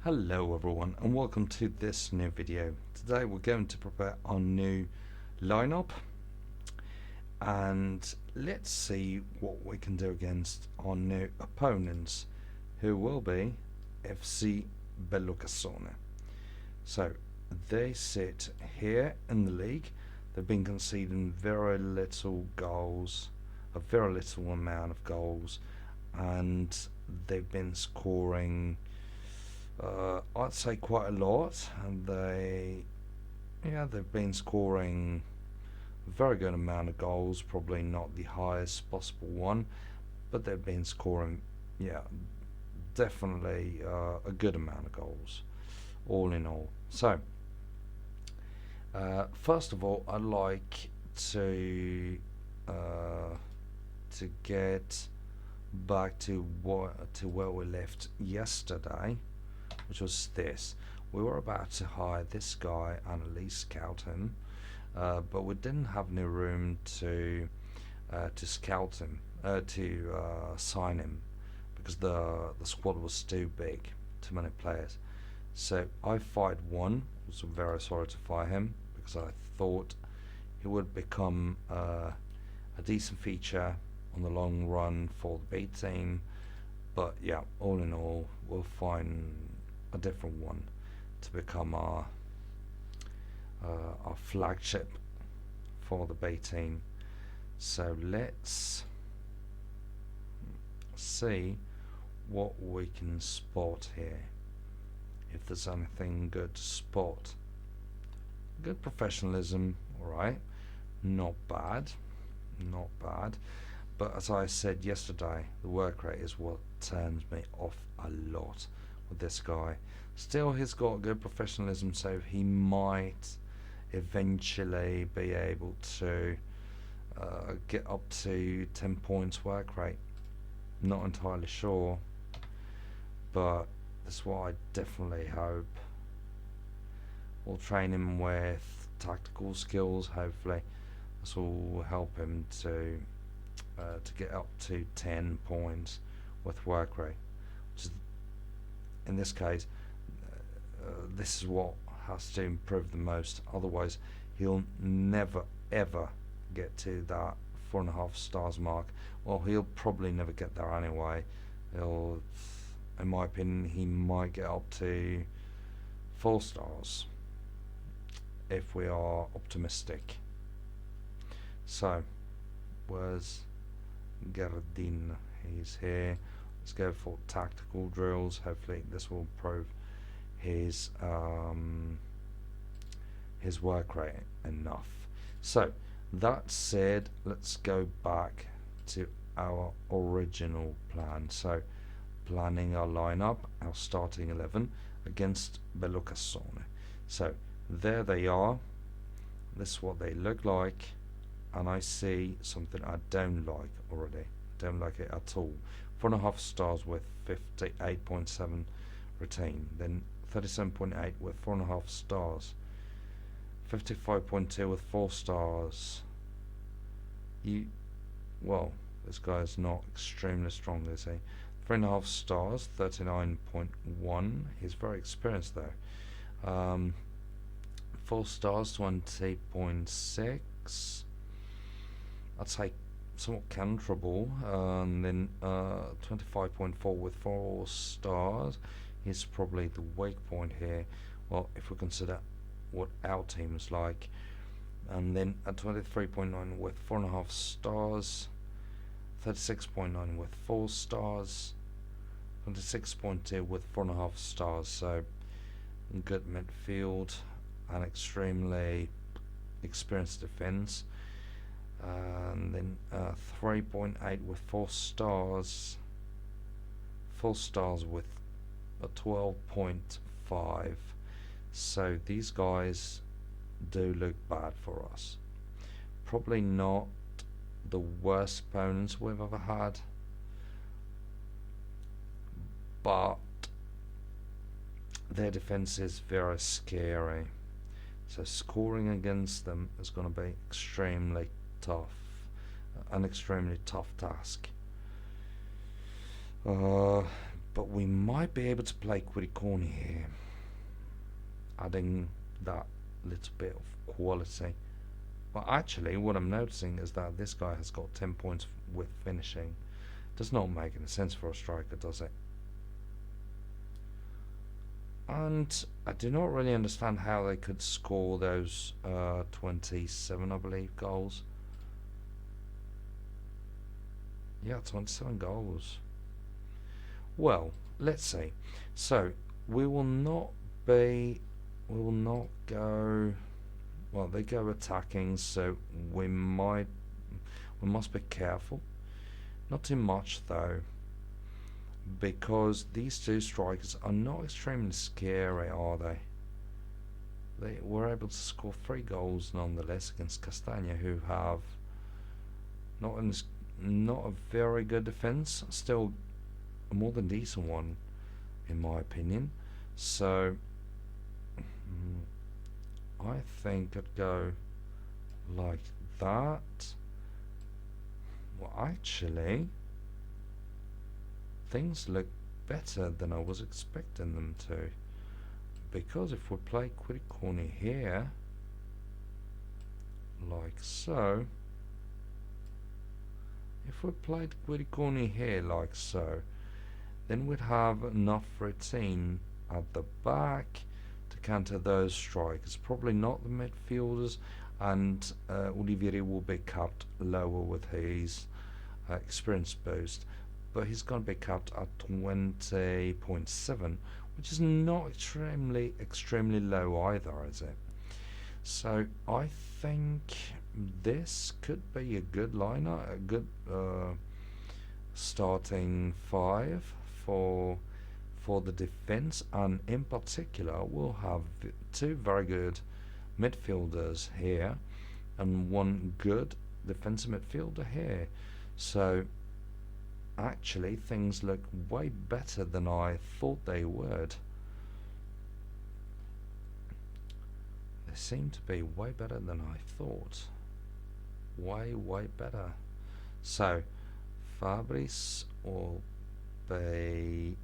Hello everyone and welcome to this new video. Today we're going to prepare our new lineup and let's see what we can do against our new opponents, who will be FC Bellocassone. So they sit here in the league. They've been conceding very little goals, a very little amount of goals, and they've been scoring I'd say quite a lot, and they've been scoring a very good amount of goals, probably not the highest possible one, but they've been scoring, definitely a good amount of goals, all in all. So, first of all, I'd like to get back to where we left yesterday, which was this. We were about to hire this guy and at least scout him, but we didn't have any room to scout him, to sign him, because the squad was too big, too many players. So I fired one. I was very sorry to fire him because I thought he would become a decent feature on the long run for the B team. But yeah, all in all, we'll find a different one to become our flagship for the B team. So let's see what we can spot here, if there's anything good to spot. Good professionalism, alright, not bad, but as I said yesterday, the work rate is what turns me off a lot with this guy. Still, he's got good professionalism, so he might eventually be able to get up to 10 points work rate. Not entirely sure, but that's what I definitely hope. We'll train him with tactical skills. Hopefully this will help him to get up to 10 points with work rate, which is, in this case, this is what has to improve the most. Otherwise he'll never ever get to that 4.5 stars mark. Well, he'll probably never get there anyway. In my opinion, he might get up to 4 stars if we are optimistic. So where's Gardin? He's here. Let's go for tactical drills. Hopefully this will improve his work rate enough. So that said, let's go back to our original plan. So planning our lineup, our starting 11 against Bellocassone. So there they are. This is what they look like, and I see something I don't like already. Don't like it at all. 4.5 stars with 58.7 retain, then 37.8 with 4.5 stars, 55.2 with 4 stars. This guy is not extremely strong, is he? 3.5 stars, 39.1. He's very experienced though. 4 stars, 20.6. I'd say somewhat counterable. And then 25.4 with 4 stars. He's probably the weak point here. Well, if we consider what our team is like. And then at 23.9 with 4.5 stars, 36.9 with 4 stars, 26.2 with 4.5 stars. So good midfield and extremely experienced defense. And then 3.8 with 4 stars, 4 stars with a 12.5. So these guys do look bad for us. Probably not the worst opponents we've ever had, but their defense is very scary. So scoring against them is going to be extremely tough, an extremely tough task. But we might be able to play Quiriconi here, adding that little bit of quality. But actually, what I'm noticing is that this guy has got 10 points with finishing. Does not make any sense for a striker, does it? And I do not really understand how they could score those 27, I believe, goals. Yeah, 27 goals. Well, let's see. So we will not go. Well, they go attacking, so we must be careful. Not too much though, because these two strikers are not extremely scary, are they? They were able to score 3 goals nonetheless against Castagna, who have not a very good defence, still a more than decent one in my opinion. So I think I'd go like that. Well, actually, things look better than I was expecting them to, because if we play Quiriconi here like so, if we played Quiriconi here like so, then we'd have enough routine at the back to counter those strikers. Probably not the midfielders, and Olivieri will be capped lower with his experience boost, but he's going to be capped at 20.7, which is not extremely low either, is it? So I think this could be a good lineup, a good starting 5 for the defense, and in particular we'll have 2 very good midfielders here and 1 good defensive midfielder here. So actually things look way better than I thought they would. They seem to be way better than I thought. Way better. So Fabrice will be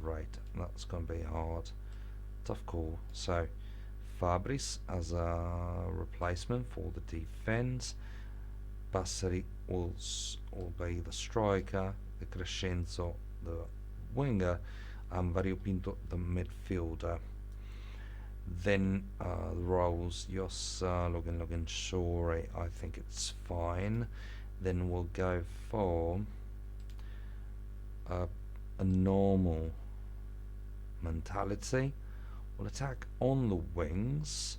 right, that's going to be hard, tough call. So Fabrice as a replacement for the defense, Passeri will be the striker, the Crescenzo the winger, and Variopinto the midfielder. Then the roles, Jossa, Logan Shore, I think it's fine. Then we'll go for a normal mentality. We'll attack on the wings,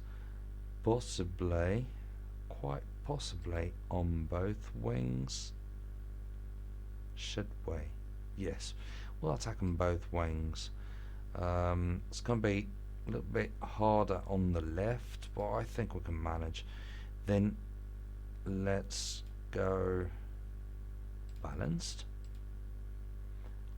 possibly, quite possibly on both wings. Should we? Yes, we'll attack on both wings. It's going to be a little bit harder on the left, but I think we can manage. Then let's go balanced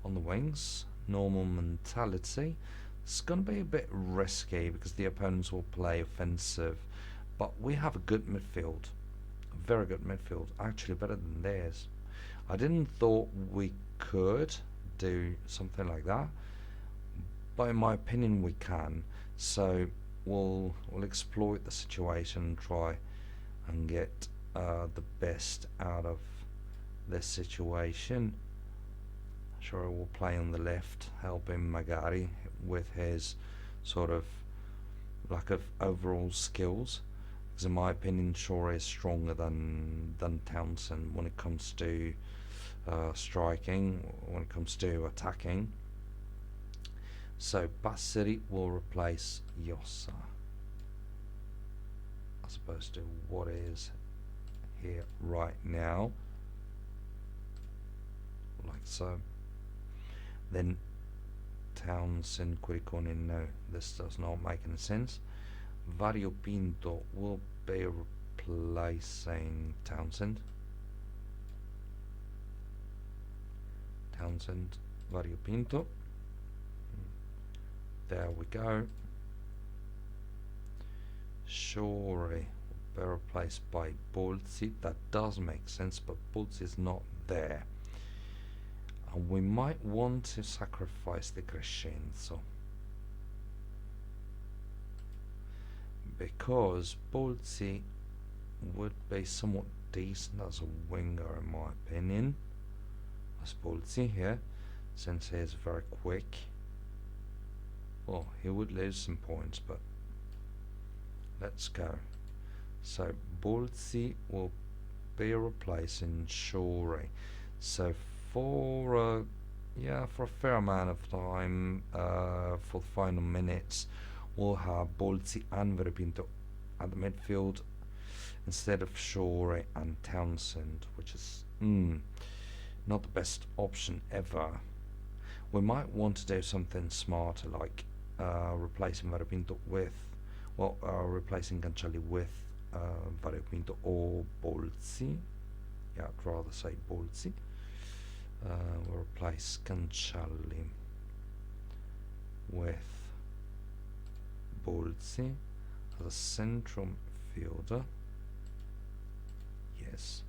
on the wings, normal mentality. It's going to be a bit risky because the opponents will play offensive, but we have a good midfield, a very good midfield, actually better than theirs. I didn't thought we could do something like that, but in my opinion we can. So we'll exploit the situation and try and get the best out of this situation. Sure, will play on the left, helping Magari with his sort of lack of overall skills. Because in my opinion, Shore is stronger than Townsend when it comes to striking, when it comes to attacking. So Passeri will replace Jossa, as opposed to what is here right now, like so. Then Townsend, Quiriconi, no, this does not make any sense. Variopinto will be replacing Townsend. Variopinto. There we go. Shore will be replaced by Bolzi. That does make sense, but Bolzi is not there. And we might want to sacrifice the Crescenzo, because Bolzi would be somewhat decent as a winger in my opinion. As Bolzi here, since he is very quick. Well, he would lose some points, but let's go. So Bolzi will be replacing Shuri. So for a fair amount of time, for the final minutes, we'll have Bolzi and Verpinto at the midfield instead of Shuri and Townsend, which is not the best option ever. We might want to do something smarter, like replacing Variopinto with, replacing Cancelli with Variopinto or Bolzi. Yeah, I'd rather say Bolzi. We'll replace Cancelli with Bolzi as a central midfielder. Yes.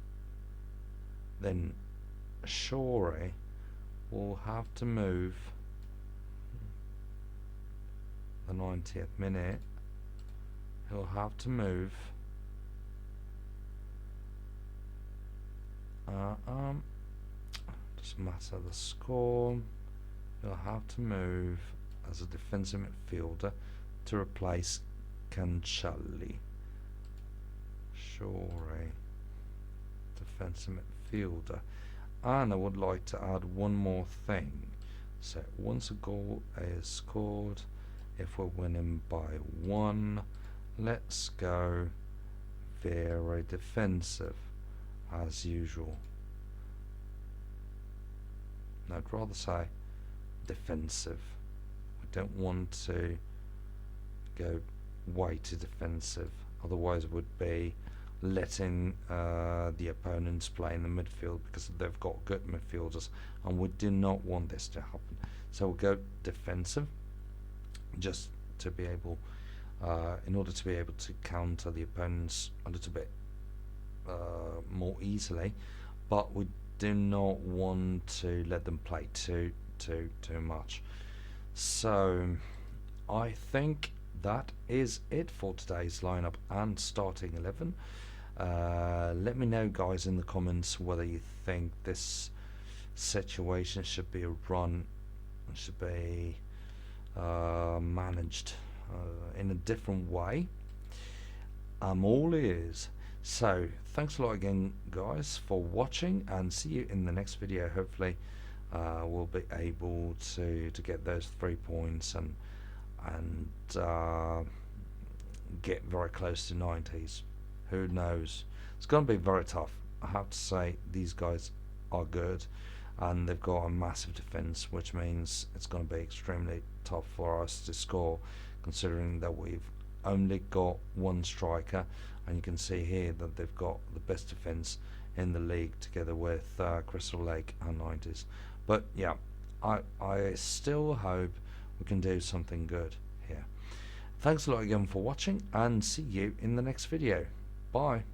Then Shore will have to move the 90th minute. He'll have to move doesn't matter the score. He'll have to move as a defensive midfielder to replace Cancelli. Shore, defensive midfielder. And I would like to add one more thing. So once a goal is scored, if we're winning by 1, let's go very defensive as usual. No, I'd rather say defensive. We don't want to go way too defensive, otherwise it would be letting the opponents play in the midfield, because they've got good midfielders, and we do not want this to happen. So we'll go defensive, just to be able, in order to be able to counter the opponents a little bit more easily, but we do not want to let them play too much. So I think that is it for today's lineup and starting 11. Let me know, guys, in the comments whether you think this situation should be run, should be managed in a different way. I'm all ears. So thanks a lot again, guys, for watching, and see you in the next video. Hopefully we'll be able to get those 3 points and get very close to 90s. Who knows? It's going to be very tough. I have to say, these guys are good, and they've got a massive defense, which means it's going to be extremely tough for us to score, considering that we've only got 1 striker, and you can see here that they've got the best defense in the league, together with Crystal Lake and 90s. But yeah, I still hope we can do something good here. Thanks a lot again for watching, and see you in the next video. Bye.